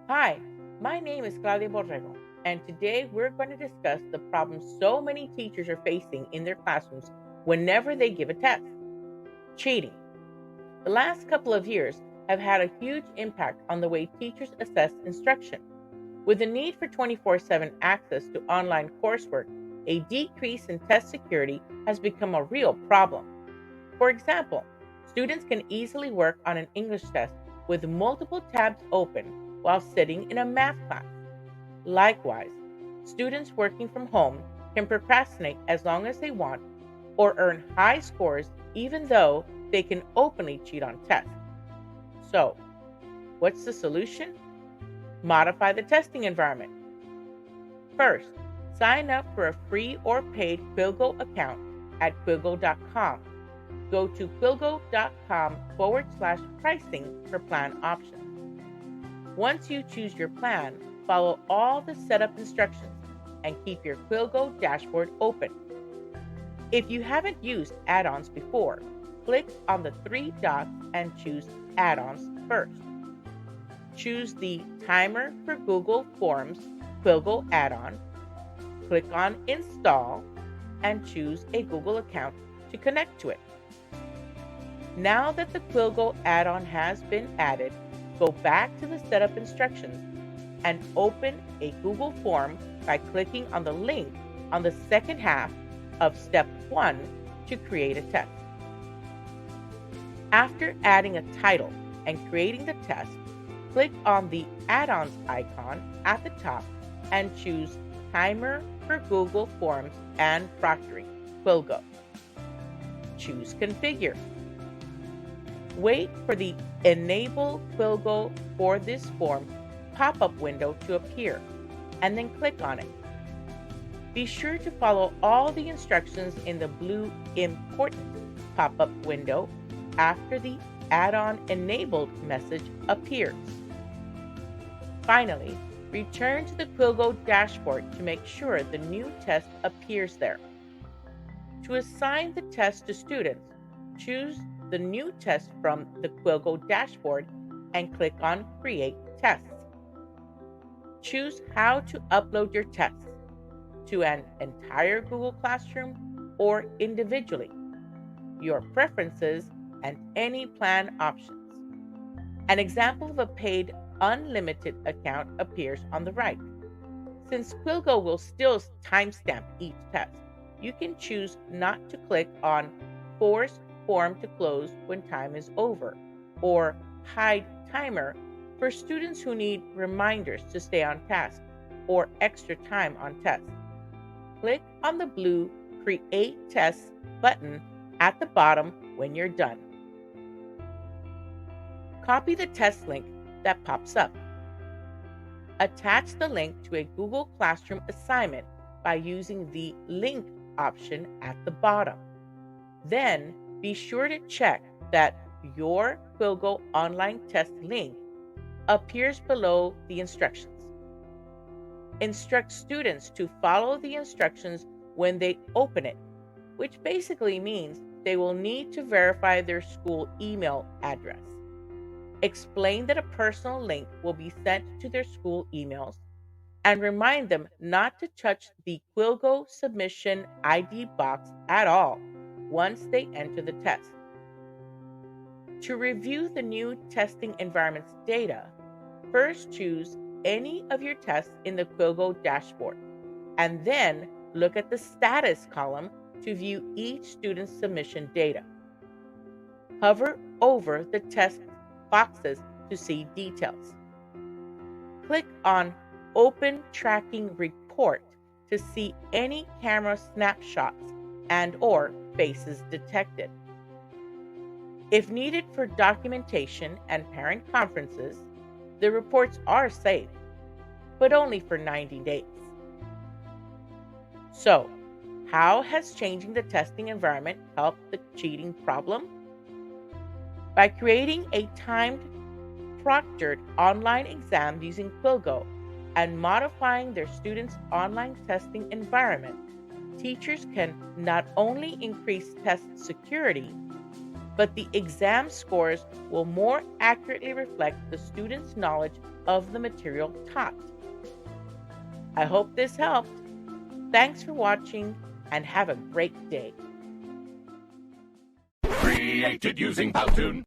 Hi, my name is Claudia Borrego, and today we're going to discuss the problems so many teachers are facing in their classrooms whenever they give a test: cheating. The last couple of years have had a huge impact on the way teachers assess instruction. With the need for 24/7 access to online coursework, a decrease in test security has become a real problem. For example, students can easily work on an English test with multiple tabs open while sitting in a math class. Likewise, students working from home can procrastinate as long as they want or earn high scores even though they can openly cheat on tests. So, what's the solution? Modify the testing environment. First, sign up for a free or paid Quilgo account at Quilgo.com. Go to quilgo.com/pricing for plan options. Once you choose your plan, follow all the setup instructions and keep your Quilgo dashboard open. If you haven't used add-ons before, click on the three dots and choose Add-ons first. Choose the Timer for Google Forms Quilgo add-on, click on Install, and choose a Google account to connect to it. Now that the Quilgo add-on has been added, go back to the setup instructions and open a Google form by clicking on the link on the second half of Step 1 to create a test. After adding a title and creating the test, click on the add-ons icon at the top and choose Timer for Google Forms and Proctoring, Quilgo. Choose Configure. Wait for the Enable Quilgo for this form pop-up window to appear, and then click on it. Be sure to follow all the instructions in the blue Important pop-up window after the Add-on Enabled message appears. Finally, return to the Quilgo dashboard to make sure the new test appears there. To assign the test to students, choose the new test from the Quilgo dashboard and click on Create Tests. Choose how to upload your tests, to an entire Google Classroom or individually, your preferences, and any plan options. An example of a paid unlimited account appears on the right. Since Quilgo will still timestamp each test, you can choose not to click on Force Form to close when time is over, or Hide Timer for students who need reminders to stay on task or extra time on tests. Click on the blue Create Tests button at the bottom when you're done. Copy the test link that pops up. Attach the link to a Google Classroom assignment by using the Link option at the bottom. Then be sure to check that your Quilgo online test link appears below the instructions. Instruct students to follow the instructions when they open it, which basically means they will need to verify their school email address. Explain that a personal link will be sent to their school emails, and remind them not to touch the Quilgo submission ID box at all once they enter the test. To review the new testing environment's data, first choose any of your tests in the Quilgo dashboard, and then look at the status column to view each student's submission data. Hover over the test boxes to see details. Click on Open Tracking Report to see any camera snapshots and/or faces detected. If needed for documentation and parent conferences, the reports are saved, but only for 90 days. So, how has changing the testing environment helped the cheating problem? By creating a timed, proctored online exam using Quilgo and modifying their students' online testing environment, teachers can not only increase test security, but the exam scores will more accurately reflect the student's knowledge of the material taught. I hope this helped. Thanks for watching and have a great day. Created using Powtoon.